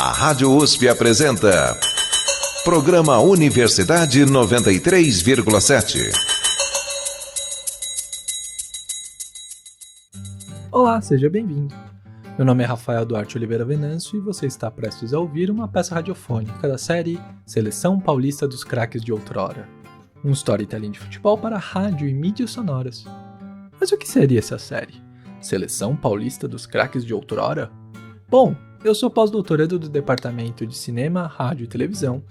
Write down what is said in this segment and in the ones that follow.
A Rádio USP apresenta Programa Universidade 93,7. Olá, seja bem-vindo. Meu nome é Rafael Duarte Oliveira Venâncio e você está prestes a ouvir uma peça radiofônica da série Seleção Paulista dos Craques de Outrora, um storytelling de futebol para rádio e mídias sonoras. Mas o que seria essa série? Seleção Paulista dos Craques de Outrora? Bom, eu sou pós-doutorando do Departamento de Cinema, Rádio e Televisão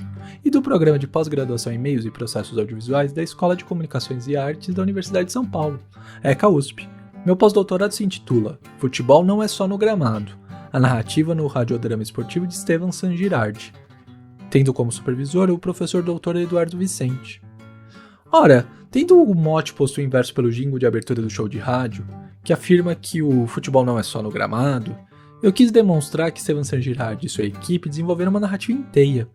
e do Programa de Pós-Graduação em Meios e Processos Audiovisuais da Escola de Comunicações e Artes da Universidade de São Paulo, ECA USP. Meu pós-doutorado se intitula Futebol não é só no gramado, a narrativa no radiodrama esportivo de Estevan San Girardi, tendo como supervisor o professor Dr. Eduardo Vicente. Ora, tendo o mote posto inverso pelo jingle de abertura do show de rádio, que afirma que o futebol não é só no gramado, eu quis demonstrar que Estevan San Girardi e sua equipe desenvolveram uma narrativa inteira,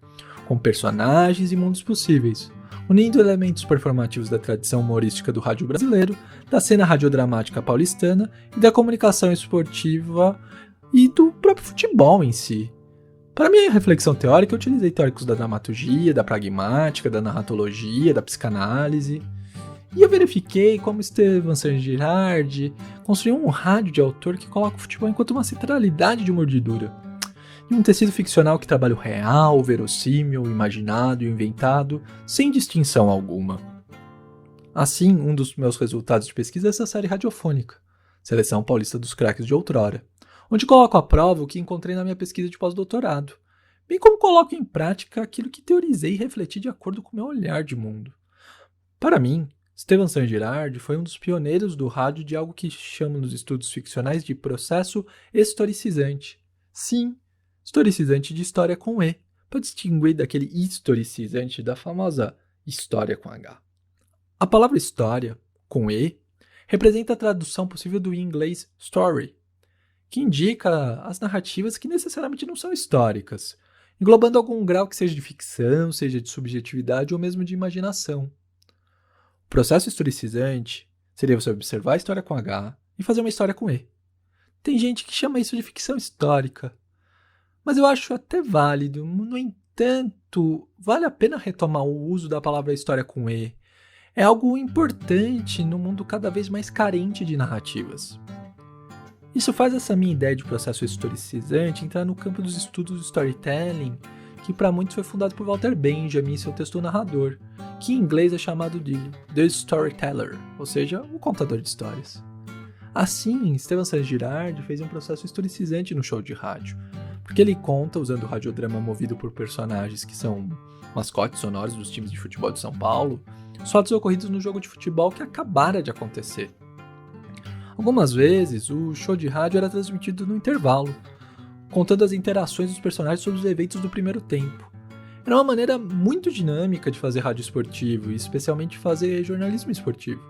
com personagens e mundos possíveis, unindo elementos performativos da tradição humorística do rádio brasileiro, da cena radiodramática paulistana e da comunicação esportiva e do próprio futebol em si. Para minha reflexão teórica, eu utilizei teóricos da dramaturgia, da pragmática, da narratologia, da psicanálise, e eu verifiquei como Estevan San Girardi construiu um rádio de autor que coloca o futebol enquanto uma centralidade de mordidura, e um tecido ficcional que trabalha o real, o verossímil, o imaginado e o inventado, sem distinção alguma. Assim, um dos meus resultados de pesquisa é essa série radiofônica, Seleção Paulista dos Craques de Outrora, onde coloco à prova o que encontrei na minha pesquisa de pós-doutorado, bem como coloco em prática aquilo que teorizei e refleti de acordo com o meu olhar de mundo. Para mim, Estevan San Girardi foi um dos pioneiros do rádio de algo que chamam nos estudos ficcionais de processo historicizante. Sim, historicizante de história com E, para distinguir daquele historicizante da famosa história com H. A palavra história, com E, representa a tradução possível do inglês story, que indica as narrativas que necessariamente não são históricas, englobando algum grau que seja de ficção, seja de subjetividade ou mesmo de imaginação. O processo historicizante seria você observar a história com H e fazer uma história com E. Tem gente que chama isso de ficção histórica, mas eu acho até válido. No entanto, vale a pena retomar o uso da palavra história com E. É algo importante num mundo cada vez mais carente de narrativas. Isso faz essa minha ideia de processo historicizante entrar no campo dos estudos do storytelling, que para muitos foi fundado por Walter Benjamin em seu texto O Narrador, que em inglês é chamado de The Storyteller, ou seja, o contador de histórias. Assim, Estevan San Girardi fez um processo historicizante no show de rádio, porque ele conta, usando o radiodrama movido por personagens que são mascotes sonoros dos times de futebol de São Paulo, fatos ocorridos no jogo de futebol que acabara de acontecer. Algumas vezes, o show de rádio era transmitido no intervalo, contando as interações dos personagens sobre os eventos do primeiro tempo. Era uma maneira muito dinâmica de fazer rádio esportivo, e especialmente fazer jornalismo esportivo.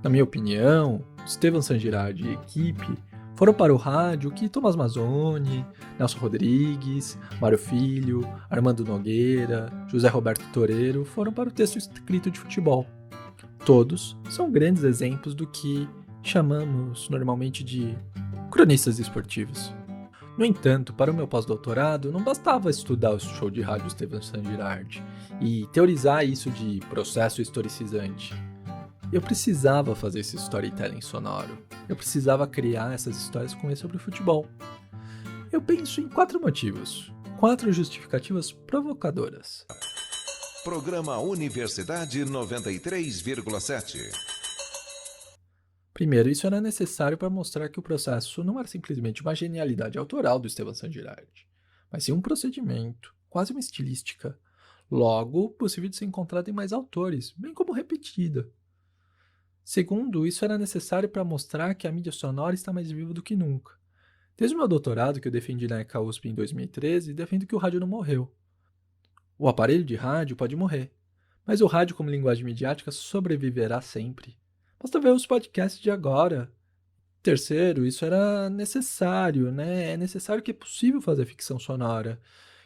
Na minha opinião, Estevan San Girardi e equipe foram para o rádio que Tomás Mazzoni, Nelson Rodrigues, Mário Filho, Armando Nogueira, José Roberto Toreiro foram para o texto escrito de futebol. Todos são grandes exemplos do que chamamos normalmente de cronistas esportivos. No entanto, para o meu pós-doutorado, não bastava estudar o show de rádio Estevan San Girardi e teorizar isso de processo historicizante. Eu precisava fazer esse storytelling sonoro. Eu precisava criar essas histórias com E sobre o futebol. Eu penso em 4 motivos, 4 justificativas provocadoras. Programa Universidade 93,7. Primeiro, isso era necessário para mostrar que o processo não era simplesmente uma genialidade autoral do Estevan San Girardi, mas sim um procedimento, quase uma estilística, logo possível de ser encontrada em mais autores, bem como repetida. Segundo, isso era necessário para mostrar que a mídia sonora está mais viva do que nunca. Desde o meu doutorado, que eu defendi na ECA USP em 2013, defendo que o rádio não morreu. O aparelho de rádio pode morrer, mas o rádio como linguagem midiática sobreviverá sempre. Basta ver os podcasts de agora. Terceiro, isso era necessário, né? É necessário que é possível fazer ficção sonora.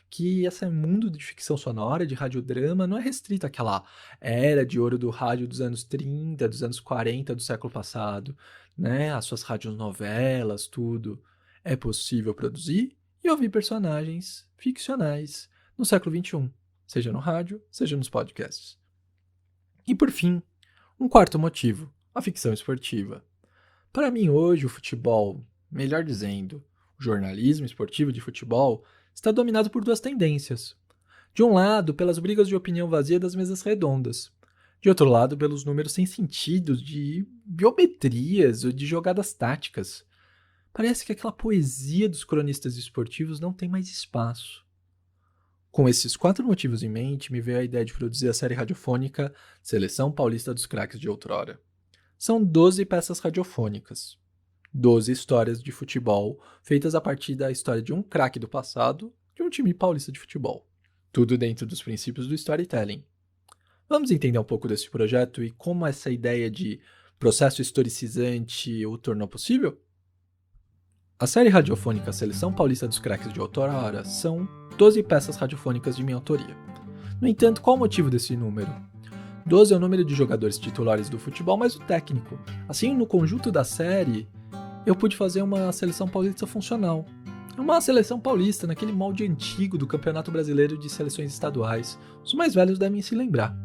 Que esse mundo de ficção sonora, de radiodrama, não é restrito àquela era de ouro do rádio dos anos 30, dos anos 40 do século passado, né? As suas radionovelas, tudo. É possível produzir e ouvir personagens ficcionais no século XXI, seja no rádio, seja nos podcasts. E por fim, um quarto motivo, a ficção esportiva. Para mim hoje o futebol, melhor dizendo, o jornalismo esportivo de futebol está dominado por duas tendências. De um lado, pelas brigas de opinião vazia das mesas redondas. De outro lado, pelos números sem sentido de biometrias ou de jogadas táticas. Parece que aquela poesia dos cronistas esportivos não tem mais espaço. Com esses 4 motivos em mente, me veio a ideia de produzir a série radiofônica Seleção Paulista dos Craques de Outrora. São 12 peças radiofônicas. 12 histórias de futebol feitas a partir da história de um craque do passado de um time paulista de futebol. Tudo dentro dos princípios do storytelling. Vamos entender um pouco desse projeto e como essa ideia de processo historicizante o tornou possível? A série radiofônica Seleção Paulista dos Craques de Outrora são 12 peças radiofônicas de minha autoria. No entanto, qual o motivo desse número? 12 é o número de jogadores titulares do futebol mais o técnico. Assim, no conjunto da série, eu pude fazer uma seleção paulista funcional. Uma seleção paulista naquele molde antigo do Campeonato Brasileiro de Seleções Estaduais. Os mais velhos devem se lembrar.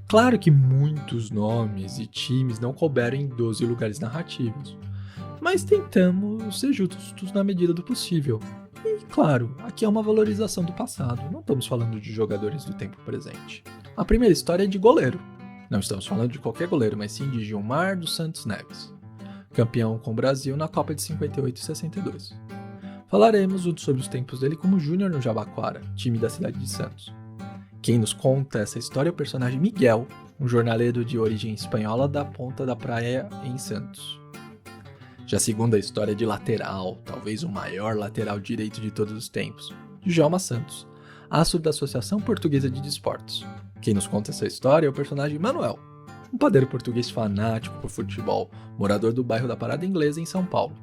Claro que muitos nomes e times não couberam em 12 lugares narrativos. Mas tentamos ser justos na medida do possível. E, claro, aqui é uma valorização do passado, não estamos falando de jogadores do tempo presente. A primeira história é de goleiro. Não estamos falando de qualquer goleiro, mas sim de Gilmar dos Santos Neves, campeão com o Brasil na Copa de 58 e 62. Falaremos sobre os tempos dele como júnior no Jabaquara, time da cidade de Santos. Quem nos conta essa história é o personagem Miguel, um jornaleiro de origem espanhola da Ponta da Praia em Santos. Já a segunda história é de lateral, talvez o maior lateral direito de todos os tempos, de Djalma Santos, astro da Associação Portuguesa de Desportos. Quem nos conta essa história é o personagem Manuel, um padeiro português fanático por futebol, morador do bairro da Parada Inglesa em São Paulo.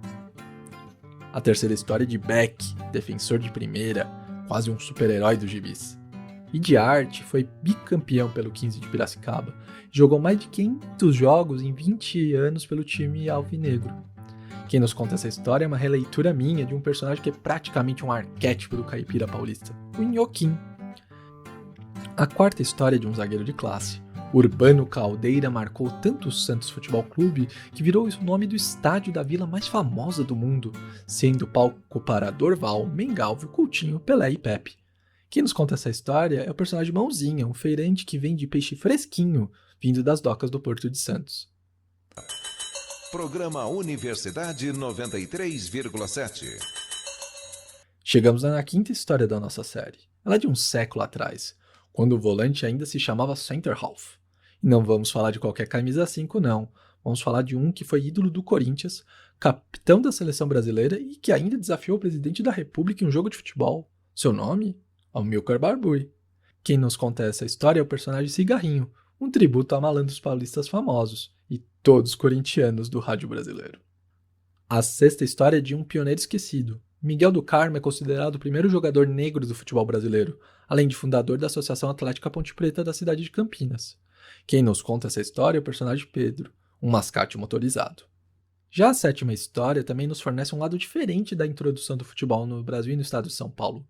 A terceira história é de Beck, defensor de primeira, quase um super-herói dos gibis. E de arte, foi bicampeão pelo 15 de Piracicaba, e jogou mais de 500 jogos em 20 anos pelo time alvinegro. Quem nos conta essa história é uma releitura minha de um personagem que é praticamente um arquétipo do caipira paulista, o Nhoquim. A quarta história é de um zagueiro de classe. Urbano Caldeira marcou tanto o Santos Futebol Clube que virou o nome do estádio da vila mais famosa do mundo, sendo palco para Dorval, Mengalvio, Coutinho, Pelé e Pepe. Quem nos conta essa história é o personagem Mãozinha, um feirante que vende peixe fresquinho, vindo das docas do Porto de Santos. Programa Universidade 93,7. Chegamos na quinta história da nossa série. Ela é de um século atrás, quando o volante ainda se chamava Center Half. E não vamos falar de qualquer camisa 5, não. Vamos falar de um que foi ídolo do Corinthians, capitão da seleção brasileira e que ainda desafiou o presidente da República em um jogo de futebol. Seu nome? Amilcar Barbuy. Quem nos conta essa história é o personagem Cigarrinho, um tributo a malandros paulistas famosos e todos corintianos do rádio brasileiro. A sexta história é de um pioneiro esquecido. Miguel do Carmo é considerado o primeiro jogador negro do futebol brasileiro, além de fundador da Associação Atlética Ponte Preta da cidade de Campinas. Quem nos conta essa história é o personagem Pedro, um mascate motorizado. Já a sétima história também nos fornece um lado diferente da introdução do futebol no Brasil e no estado de São Paulo.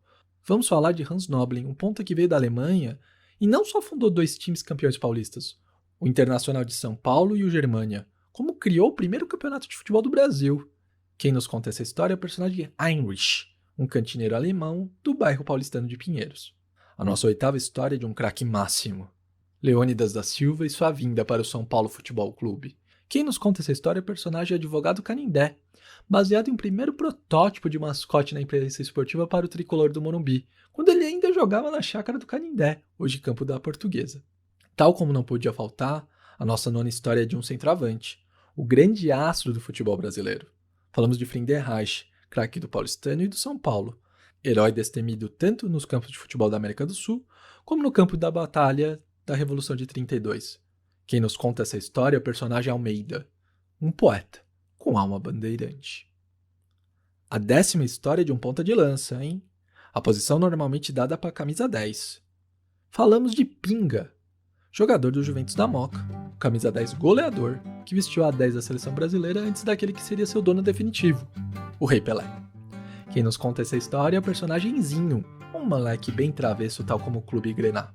Vamos falar de Hans Noblin, um ponta que veio da Alemanha e não só fundou 2 times campeões paulistas, o Internacional de São Paulo e o Germânia, como criou o primeiro campeonato de futebol do Brasil. Quem nos conta essa história é o personagem Heinrich, um cantineiro alemão do bairro paulistano de Pinheiros. A nossa oitava história é de um craque máximo, Leônidas da Silva e sua vinda para o São Paulo Futebol Clube. Quem nos conta essa história é o personagem Advogado Canindé, baseado em um primeiro protótipo de mascote na imprensa esportiva para o tricolor do Morumbi, quando ele ainda jogava na chácara do Canindé, hoje campo da Portuguesa. Tal como não podia faltar, a nossa nona história é de um centroavante, o grande astro do futebol brasileiro. Falamos de Friedenreich, craque do Paulistano e do São Paulo, herói destemido tanto nos campos de futebol da América do Sul, como no campo da batalha da Revolução de 32. Quem nos conta essa história é o personagem Almeida, um poeta com alma bandeirante. A 10ª história é de um ponta de lança, hein? A posição normalmente dada para a camisa 10. Falamos de Pinga, jogador do Juventus da Moca, camisa 10 goleador, que vestiu a 10 da seleção brasileira antes daquele que seria seu dono definitivo, o Rei Pelé. Quem nos conta essa história é o personagem Zinho, um moleque bem travesso tal como o Clube Grená.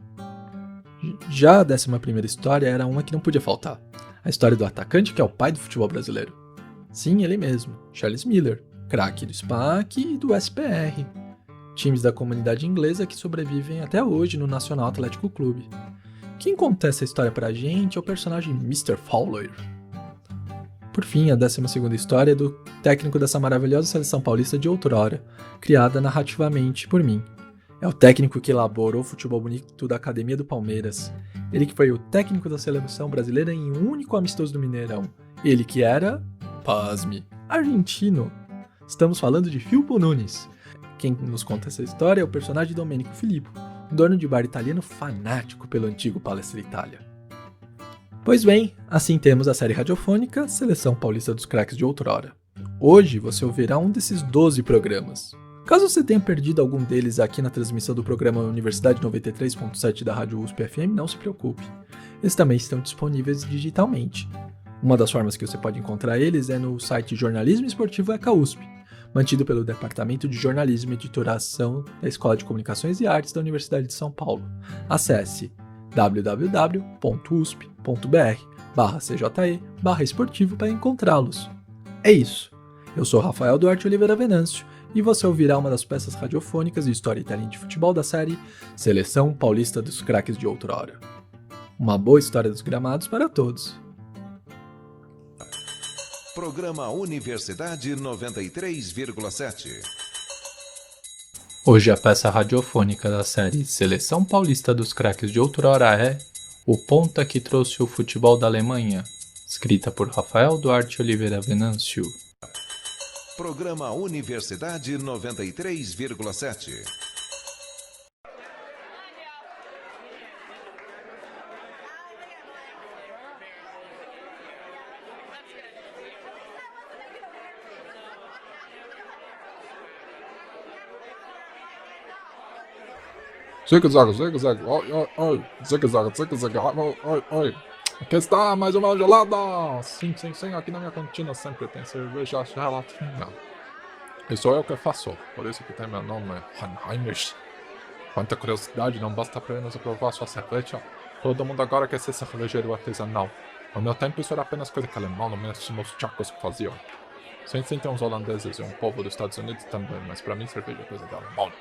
Já a 11ª história era uma que não podia faltar. A história do atacante que é o pai do futebol brasileiro. Sim, ele mesmo, Charles Miller, craque do SPAC e do SPR. Times da comunidade inglesa que sobrevivem até hoje no Nacional Atlético Clube. Quem conta essa história pra gente é o personagem Mr. Fowler. Por fim, a 12ª história é do técnico dessa maravilhosa seleção paulista de outrora, criada narrativamente por mim. É o técnico que elaborou o futebol bonito da Academia do Palmeiras. Ele que foi o técnico da seleção brasileira em um único amistoso do Mineirão. Ele que era, pasme, argentino. Estamos falando de Filippo Nunes. Quem nos conta essa história é o personagem Domenico Filippo, um dono de bar italiano fanático pelo antigo Palestra Itália. Pois bem, assim temos a série radiofônica Seleção Paulista dos Craques de Outrora. Hoje você ouvirá um desses 12 programas. Caso você tenha perdido algum deles aqui na transmissão do programa Universidade 93.7 da Rádio USP FM, não se preocupe. Eles também estão disponíveis digitalmente. Uma das formas que você pode encontrar eles é no site Jornalismo Esportivo ECA USP, mantido pelo Departamento de Jornalismo e Editoração da Escola de Comunicações e Artes da Universidade de São Paulo. Acesse www.usp.br/cje/esportivo para encontrá-los. É isso. Eu sou Rafael Duarte Oliveira Venâncio e você ouvirá uma das peças radiofônicas e storytelling de futebol da série Seleção Paulista dos Craques de Outrora. Uma boa história dos gramados para todos. Programa Universidade 93,7. Hoje a peça radiofônica da série Seleção Paulista dos Craques de Outrora é O Ponta que Trouxe o Futebol da Alemanha, escrita por Rafael Duarte Oliveira Venâncio. Programa Universidade 93,7. Zigue-zague, zigue-zague, oi, oi, oi, zigue-zague, zigue-zague, oi, oi, oi. Aqui está mais uma gelada. Sim, aqui na minha cantina sempre tem cerveja gelatina. E sou eu que faço, por isso que tem meu nome, Heinrich. Quanta curiosidade, não basta apenas provar sua cerveja. Todo mundo agora quer ser cervejeiro artesanal. No meu tempo isso era apenas coisa que alemão, no mesmo os tchacos que faziam. Sim, tem uns holandeses e um povo dos Estados Unidos também, mas pra mim cerveja é coisa de alemão.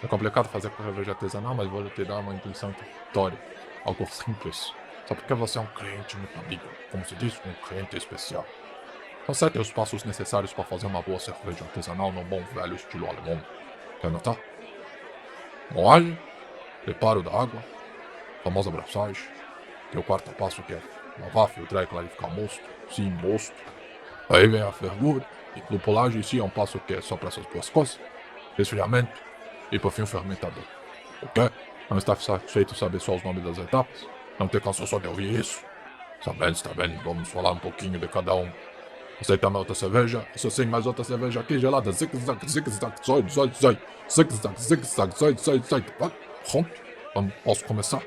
É complicado fazer cerveja artesanal, mas vou te dar uma intuição introdutória. Algo simples. Só porque você é um cliente muito amigo, como se diz, um cliente especial. São 7 os passos necessários para fazer uma boa cerveja artesanal no bom velho estilo alemão. Quer anotar? Moagem, preparo da água, famosa braçagem, que é o quarto passo que é lavar, filtrar e clarificar o mosto, sim, mosto. Aí vem a fervura, e lupulagem sim é um passo que é só para essas duas coisas. Resfriamento e por fim o fermentador. O quê? Não está satisfeito saber só os nomes das etapas? Não te cansou só de ouvir isso? Está bem, vamos falar um pouquinho de cada um. Aceita mais outra cerveja? Isso sim, mais outra cerveja aqui gelada. Zigue-zague, zigue-zague, zoi. Zigue-zague, zigue-zague, zoi. Pronto? Posso começar?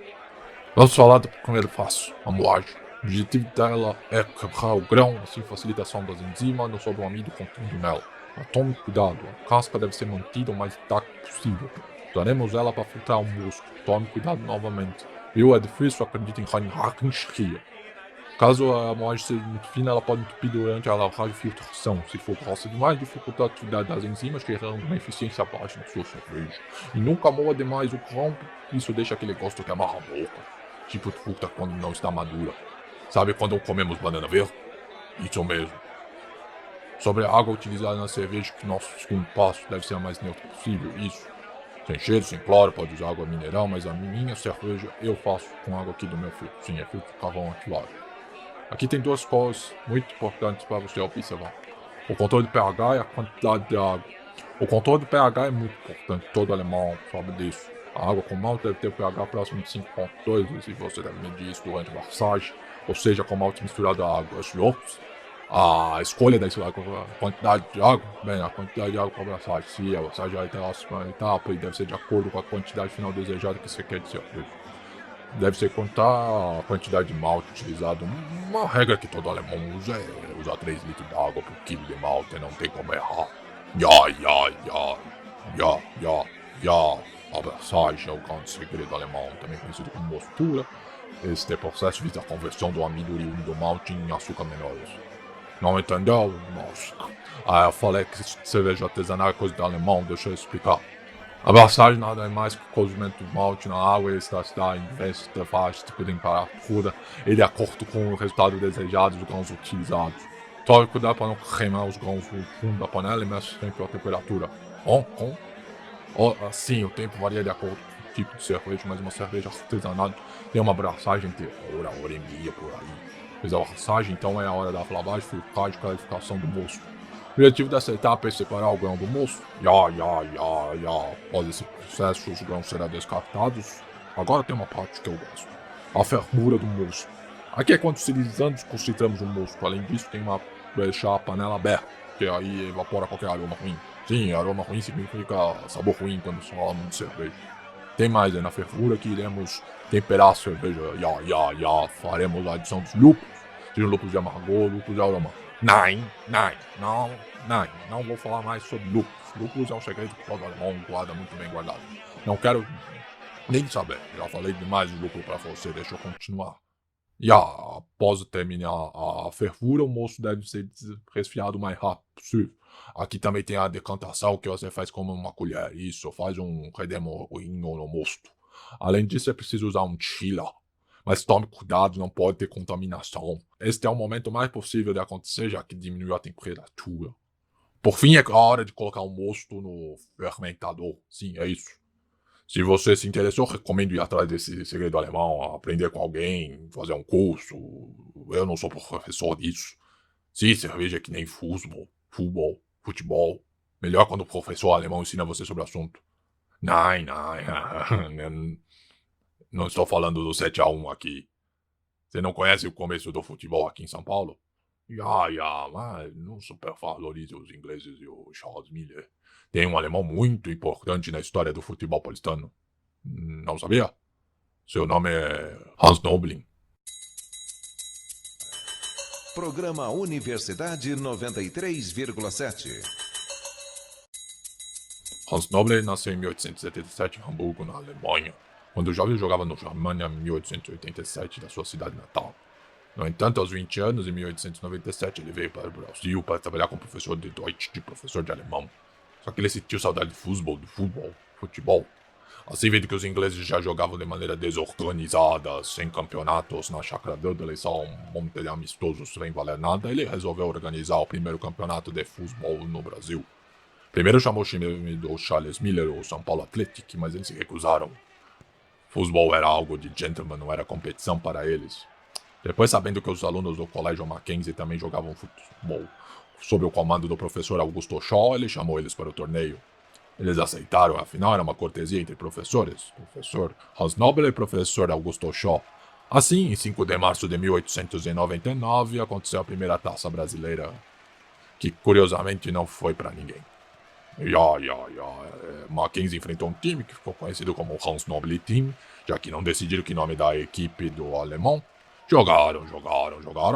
Vamos falar do primeiro passo, a moagem. O objetivo dela é quebrar o grão, assim facilita a ação das enzimas no sobre o amido contido nela. Mas tome cuidado, a casca deve ser mantida o mais intacta possível. Usaremos ela para filtrar o mosto. Tome cuidado novamente. Viu? É difícil, acredito em Reinhardt. Caso a moagem seja muito fina, ela pode entupir durante a lavagem e filtração. Se for grossa demais, dificulta a atividade das enzimas, gerando uma eficiência baixa na sua cerveja. E nunca moa demais o grão, isso deixa aquele gosto que amarra a boca. Tipo de fruta quando não está madura. Sabe quando comemos banana verde? Isso mesmo. Sobre a água utilizada na cerveja, que nosso segundo passo deve ser a mais neutra possível, isso. Sem cheiro, sem cloro, pode usar água mineral, mas a minha cerveja eu faço com água aqui do meu filtro. Sim, é filtro de carvão ativado. Aqui tem duas coisas muito importantes para você observar. O controle de pH e a quantidade de água. O controle de pH é muito importante, todo alemão sabe disso. A água com malte deve ter pH próximo de 5.2 e você deve medir isso durante a braçagem, ou seja, com malte misturado à água. A escolha da quantidade de água, bem, a quantidade de água para a braçagem. Se a braçagem é a próxima etapa e deve ser de acordo com a quantidade final desejada que você quer de cerveja. Deve ser contar a quantidade de malte utilizado. Uma regra que todo alemão usa é usar 3 litros de água por quilo de malte, não tem como errar. Ja. A Brassage é o grande segredo alemão, também conhecido como mostura. Este processo visa a conversão do amido oriundo do malte em açúcar menores. Não entendeu? Nossa. Eu falei que cerveja artesanal é coisa do alemão, deixa eu explicar. A braçagem nada é mais que o cozimento do malte na água e extração em vez de faz de temperatura e de acordo com o resultado desejado dos grãos utilizados. Tome cuidado para não queimar os grãos no fundo da panela e mexa sempre a temperatura. Assim, o tempo varia de acordo com o tipo de cerveja, mas uma cerveja artesanal tem uma braçagem de hora e meia por aí. Fez a braçagem, então é a hora da lavagem, filtragem e clarificação do mosto. O objetivo dessa etapa é separar o grão do mosto. Após esse processo, os grãos serão descartados. Agora tem uma parte que eu gosto. A fervura do mosto. Aqui é quando concentramos o mosto. Além disso, tem uma deixar a panela aberta, que aí evapora qualquer aroma ruim. Sim, aroma ruim significa sabor ruim quando falamos de cerveja. Tem mais aí na fervura que iremos temperar a cerveja. Faremos a adição dos lúpulos. Sejam lúpulos de amargor, lúpulos de aroma. Não vou falar mais sobre lúpulos. Lúpulos é um segredo que todo alemão guarda muito bem guardado. Não quero nem saber. Já falei demais de lúpulo para você, deixa eu continuar. Após terminar a fervura, o mosto deve ser resfriado o mais rápido possível. Aqui também tem a decantação que você faz com uma colher. Isso, faz um redemoinho no mosto. Além disso, é preciso usar um chiller. Mas tome cuidado, não pode ter contaminação. Este é o momento mais possível de acontecer, já que diminui a temperatura. Por fim, é a hora de colocar o mosto no fermentador. Sim, é isso. Se você se interessou, recomendo ir atrás desse segredo alemão, aprender com alguém, fazer um curso. Eu não sou professor disso. Sim, cerveja é que nem futebol. Melhor quando o professor alemão ensina você sobre o assunto. Não estou falando do 7-1 aqui. Você não conhece o começo do futebol aqui em São Paulo? Mas não supervalorize os ingleses e o Charles Miller. Tem um alemão muito importante na história do futebol paulistano. Não sabia? Seu nome é Hans Noblin. Programa Universidade 93,7. Hans Noblin nasceu em 1877 em Hamburgo, na Alemanha, quando o jovem jogava no Germania em 1887 da sua cidade natal. No entanto, aos 20 anos, em 1897, ele veio para o Brasil para trabalhar como professor de Deutsch, professor de alemão. Só que ele sentiu saudade de futebol. Assim, vendo que os ingleses já jogavam de maneira desorganizada, sem campeonatos, na chácara Dudley, só um monte de amistosos sem valer nada, ele resolveu organizar o primeiro campeonato de futebol no Brasil. Primeiro chamou o time do Charles Miller, o São Paulo Athletic, mas eles se recusaram. Futebol era algo de gentleman, não era competição para eles. Depois, sabendo que os alunos do Colégio Mackenzie também jogavam futebol, sob o comando do professor Augusto Shaw, ele chamou eles para o torneio. Eles aceitaram, afinal era uma cortesia entre professores, professor Hans Noble e professor Augusto Shaw. Assim, em 5 de março de 1899, aconteceu a primeira taça brasileira, que curiosamente não foi para ninguém. Mackenzie enfrentou um time que ficou conhecido como Hans Noble Team, já que não decidiram que nome da equipe do alemão. Jogaram,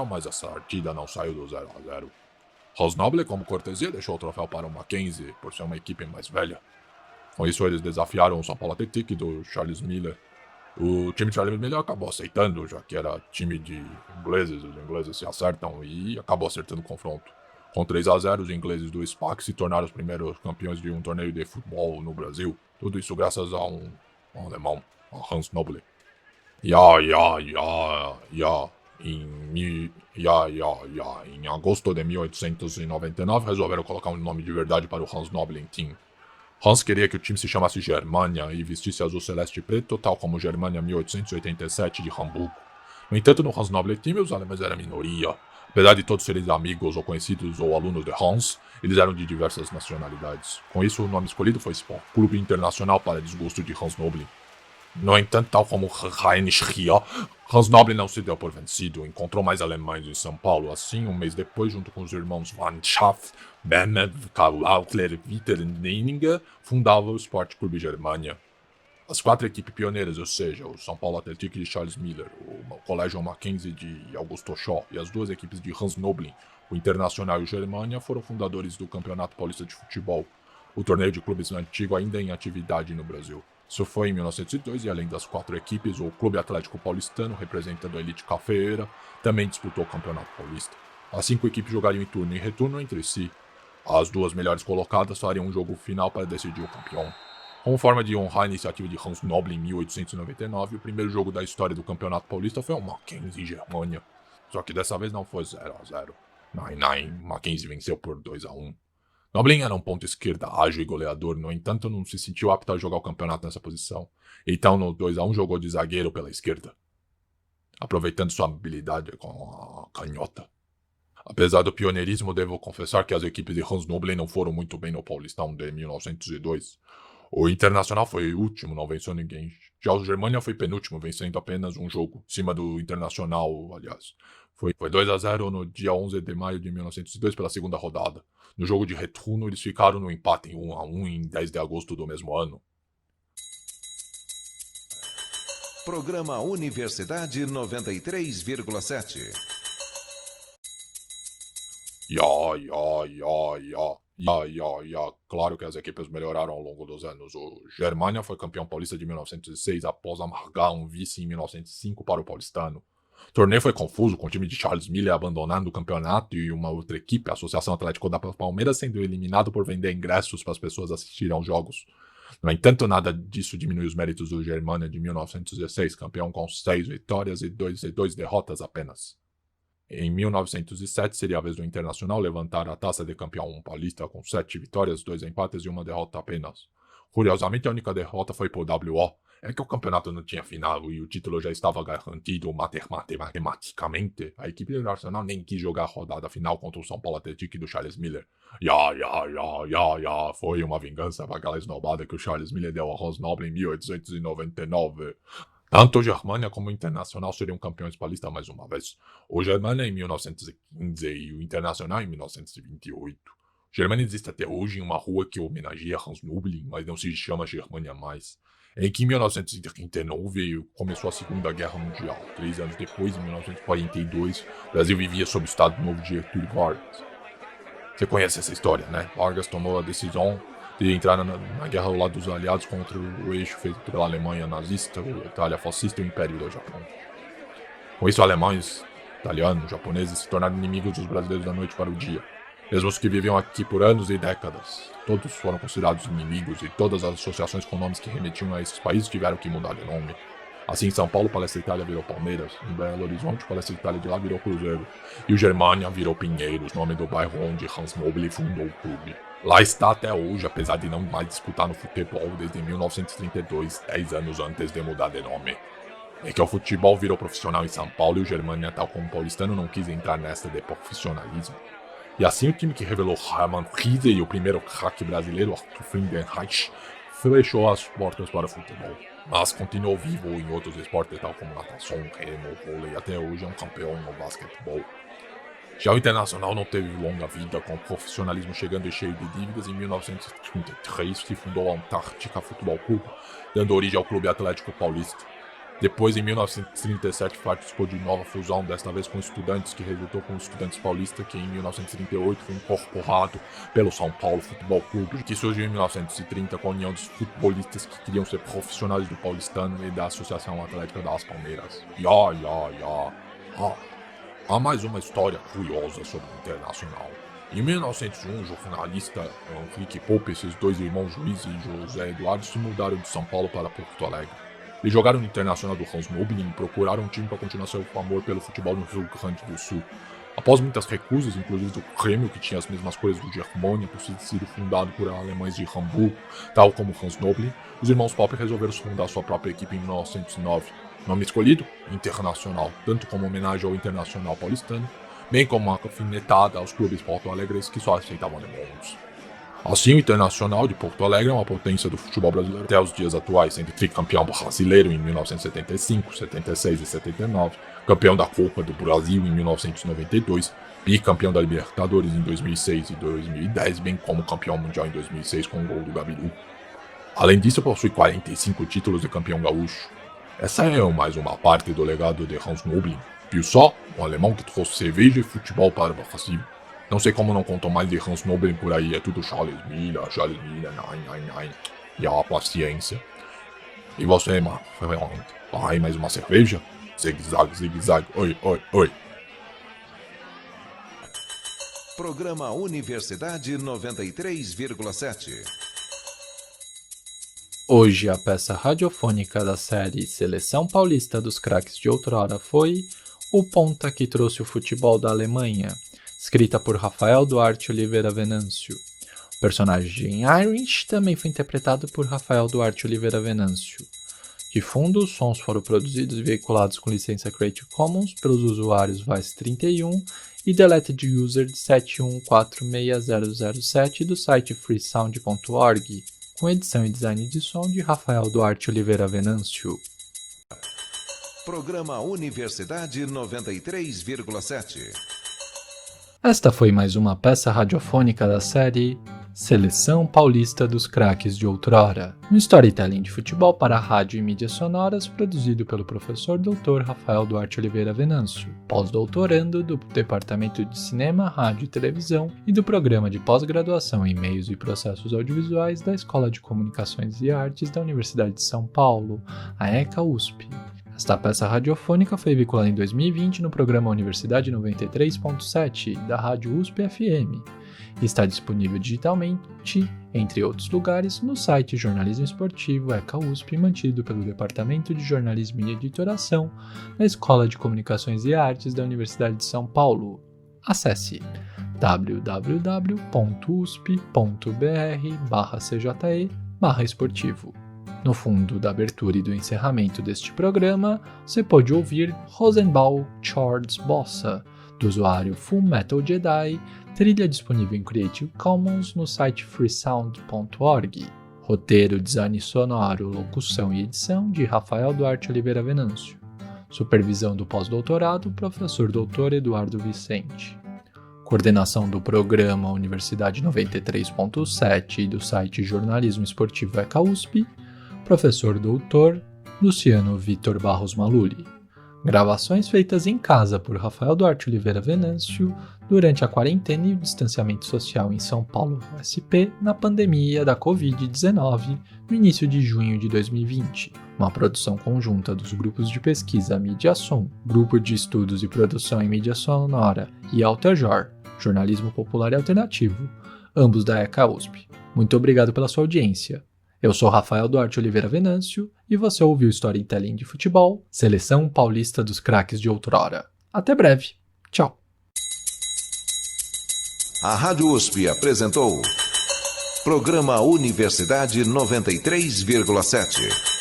mas essa partida não saiu do 0-0. Hans Noble, como cortesia, deixou o troféu para o Mackenzie, por ser uma equipe mais velha. Com isso, eles desafiaram o São Paulo Athletic do Charles Miller. O time de Charles Miller acabou aceitando, já que era time de ingleses, os ingleses se acertam, e acabou acertando o confronto. Com 3-0, os ingleses do SPAC se tornaram os primeiros campeões de um torneio de futebol no Brasil. Tudo isso graças a um alemão, a Hans Noble. Em agosto de 1899, resolveram colocar um nome de verdade para o Hans Noble Team. Hans queria que o time se chamasse Germania e vestisse azul celeste e preto, tal como Germania 1887 de Hamburgo. No entanto, no Hans Noble Team, os alemães eram minoria. Apesar de todos serem amigos ou conhecidos ou alunos de Hans, eles eram de diversas nacionalidades. Com isso, o nome escolhido foi Sport, clube internacional para desgosto de Hans Noble. No entanto, tal como Heinrich Rier, Hans Noble não se deu por vencido, encontrou mais alemães em São Paulo. Assim, um mês depois, junto com os irmãos Van Schaff, Bernhard, Karl Outler e Peter Leininger, fundava o Sport Clube Germania. As 4 equipes pioneiras, ou seja, o São Paulo Atlético de Charles Miller, o Colégio Mackenzie de Augusto Shaw e as 2 equipes de Hans Noblin, o Internacional e o Germânia, foram fundadores do Campeonato Paulista de Futebol, o torneio de clubes antigo ainda em atividade no Brasil. Isso foi em 1902 e além das 4 equipes, o Clube Atlético Paulistano, representando a elite cafeeira, também disputou o Campeonato Paulista. As 5 equipes jogariam em turno e retorno entre si. As 2 melhores colocadas fariam um jogo final para decidir o campeão. Como forma de honrar a iniciativa de Hans Noble em 1899, o primeiro jogo da história do Campeonato Paulista foi o Mackenzie Germânia. Só que dessa vez não foi 0-0. Mackenzie venceu por 2-1. Noblin era um ponto esquerda ágil e goleador, no entanto não se sentiu apto a jogar o campeonato nessa posição. Então no 2-1 jogou de zagueiro pela esquerda, aproveitando sua habilidade com a canhota. Apesar do pioneirismo, devo confessar que as equipes de Hans Noblin não foram muito bem no Paulistão de 1902. O Internacional foi o último, não venceu ninguém. Já o Germânia foi penúltimo, vencendo apenas um jogo, em cima do Internacional, aliás. Foi 2-0 no dia 11 de maio de 1902 pela segunda rodada. No jogo de retorno, eles ficaram no empate em 1-1 em 10 de agosto do mesmo ano. Programa Universidade 93,7. Claro que as equipes melhoraram ao longo dos anos. O Germânia foi campeão paulista de 1906 após amargar um vice em 1905 para o paulistano. O torneio foi confuso, com o time de Charles Miller abandonando o campeonato e uma outra equipe, a Associação Atlético da Palmeiras, sendo eliminado por vender ingressos para as pessoas assistirem aos jogos. No entanto, nada disso diminui os méritos do Germânia de 1916, campeão com 6 vitórias e 2 derrotas apenas. Em 1907 seria a vez do Internacional levantar a taça de campeão paulista com 7 vitórias, 2 empates e 1 derrota apenas. Curiosamente, a única derrota foi por WO. É que o campeonato não tinha final e o título já estava garantido matematicamente. A equipe do Nacional nem quis jogar a rodada final contra o São Paulo Atlético do Charles Miller. Foi uma vingança para aquela esnobada que o Charles Miller deu a Hans Noble em 1899. Tanto o Germânia como o Internacional seriam campeões paulistas mais uma vez. O Germânia em 1915 e o Internacional em 1928. O Germânia existe até hoje em uma rua que homenageia Hans Noble, mas não se chama Germânia mais. Em que em 1939 começou a Segunda Guerra Mundial. 3 anos depois, em 1942, o Brasil vivia sob o Estado Novo de Getúlio Vargas. Você conhece essa história, né? Vargas tomou a decisão de entrar na guerra ao lado dos aliados contra o eixo feito pela Alemanha nazista, a Itália fascista e o Império do Japão. Com isso, alemães, italianos, japoneses se tornaram inimigos dos brasileiros da noite para o dia. Mesmo os que viviam aqui por anos e décadas, todos foram considerados inimigos e todas as associações com nomes que remetiam a esses países tiveram que mudar de nome. Assim, em São Paulo, Palestra Itália virou Palmeiras, em Belo Horizonte, Palestra Itália de lá virou Cruzeiro, e o Germânia virou Pinheiros, nome do bairro onde Hans Noble fundou o clube. Lá está até hoje, apesar de não mais disputar no futebol desde 1932, 10 anos antes de mudar de nome. É que o futebol virou profissional em São Paulo e o Germânia, tal como o paulistano, não quis entrar nessa de profissionalismo. E assim o time que revelou Hermann Riese e o primeiro craque brasileiro, Arthur Friedenreich, fechou as portas para o futebol. Mas continuou vivo em outros esportes, tal como natação, remo, vôlei, e até hoje é um campeão no basquetebol. Já o Internacional não teve longa vida, com o profissionalismo chegando e cheio de dívidas. Em 1933 se fundou a Antártica Futebol Clube, dando origem ao Clube Atlético Paulista. Depois, em 1937, participou de nova fusão, desta vez com Estudantes, que resultou com o Estudantes Paulista, que em 1938 foi incorporado pelo São Paulo Futebol Clube, que surgiu em 1930 com a união dos futebolistas que queriam ser profissionais do paulistano e da Associação Atlética das Palmeiras. Há mais uma história curiosa sobre o Internacional. Em 1901, o jornalista Henrique Pope e seus 2 irmãos Luiz e José Eduardo se mudaram de São Paulo para Porto Alegre. Eles jogaram no Internacional do Hans Noble e procuraram um time para continuar seu amor pelo futebol no Rio Grande do Sul. Após muitas recusas, inclusive do Grêmio, que tinha as mesmas cores do Germânia, por ter sido fundado por alemães de Hamburgo, tal como Hans Noble, os irmãos Pope resolveram fundar sua própria equipe em 1909. Nome escolhido? Internacional, tanto como homenagem ao Internacional paulistano, bem como uma alfinetada aos clubes porto-alegres que só aceitavam alemães. Assim, o Internacional de Porto Alegre é uma potência do futebol brasileiro até os dias atuais, sendo tricampeão brasileiro em 1975, 76 e 79, campeão da Copa do Brasil em 1992, bicampeão da Libertadores em 2006 e 2010, bem como campeão mundial em 2006 com o gol do Gabiru. Além disso, possui 45 títulos de campeão gaúcho. Essa é mais uma parte do legado de Hans Noblin. Viu só? Um alemão que trouxe cerveja e futebol para o Brasil. Não sei como não contam mais de Hans Noblin por aí, é tudo Charles Miller, nein. E a paciência. E você, mano? Vai mais uma cerveja? Zigue-zague, oi. Programa Universidade 93,7. Hoje a peça radiofônica da série Seleção Paulista dos Craques de Outrora foi O Ponta que Trouxe o Futebol da Alemanha, escrita por Rafael Duarte Oliveira Venâncio. O personagem Irish também foi interpretado por Rafael Duarte Oliveira Venâncio. De fundo, os sons foram produzidos e veiculados com licença Creative Commons pelos usuários Vice31 e Deleted User 7146007 do site freesound.org, com edição e design de som de Rafael Duarte Oliveira Venâncio. Programa Universidade 93,7. Esta foi mais uma peça radiofônica da série Seleção Paulista dos Craques de Outrora, um storytelling de futebol para rádio e mídias sonoras produzido pelo professor Dr. Rafael Duarte Oliveira Venâncio, pós-doutorando do Departamento de Cinema, Rádio e Televisão e do Programa de Pós-Graduação em Meios e Processos Audiovisuais da Escola de Comunicações e Artes da Universidade de São Paulo, a ECA USP. Esta peça radiofônica foi veiculada em 2020 no programa Universidade 93.7 da Rádio USP FM e está disponível digitalmente, entre outros lugares, no site Jornalismo Esportivo ECA USP, mantido pelo Departamento de Jornalismo e Editoração da Escola de Comunicações e Artes da Universidade de São Paulo. Acesse www.usp.br/cje/esportivo. No fundo da abertura e do encerramento deste programa, você pode ouvir Rosenbaum Charles Bossa, do usuário Full Metal Jedi, trilha disponível em Creative Commons no site freesound.org. Roteiro, design sonoro, locução e edição de Rafael Duarte Oliveira Venâncio. Supervisão do pós-doutorado, professor Dr. Eduardo Vicente. Coordenação do programa Universidade 93.7 e do site Jornalismo Esportivo ECA USP, professor doutor Luciano Vitor Barros Maluli. Gravações feitas em casa por Rafael Duarte Oliveira Venâncio durante a quarentena e o distanciamento social em São Paulo, SP, na pandemia da Covid-19, no início de junho de 2020. Uma produção conjunta dos grupos de pesquisa Mídia Som, Grupo de Estudos e Produção em Mídia Sonora e Altajor, Jornalismo Popular e Alternativo, ambos da ECA USP. Muito obrigado pela sua audiência. Eu sou Rafael Duarte Oliveira Venâncio e você ouviu Storytelling de Futebol, Seleção Paulista dos Craques de Outrora. Até breve. Tchau. A Rádio USP apresentou Programa Universidade 93,7.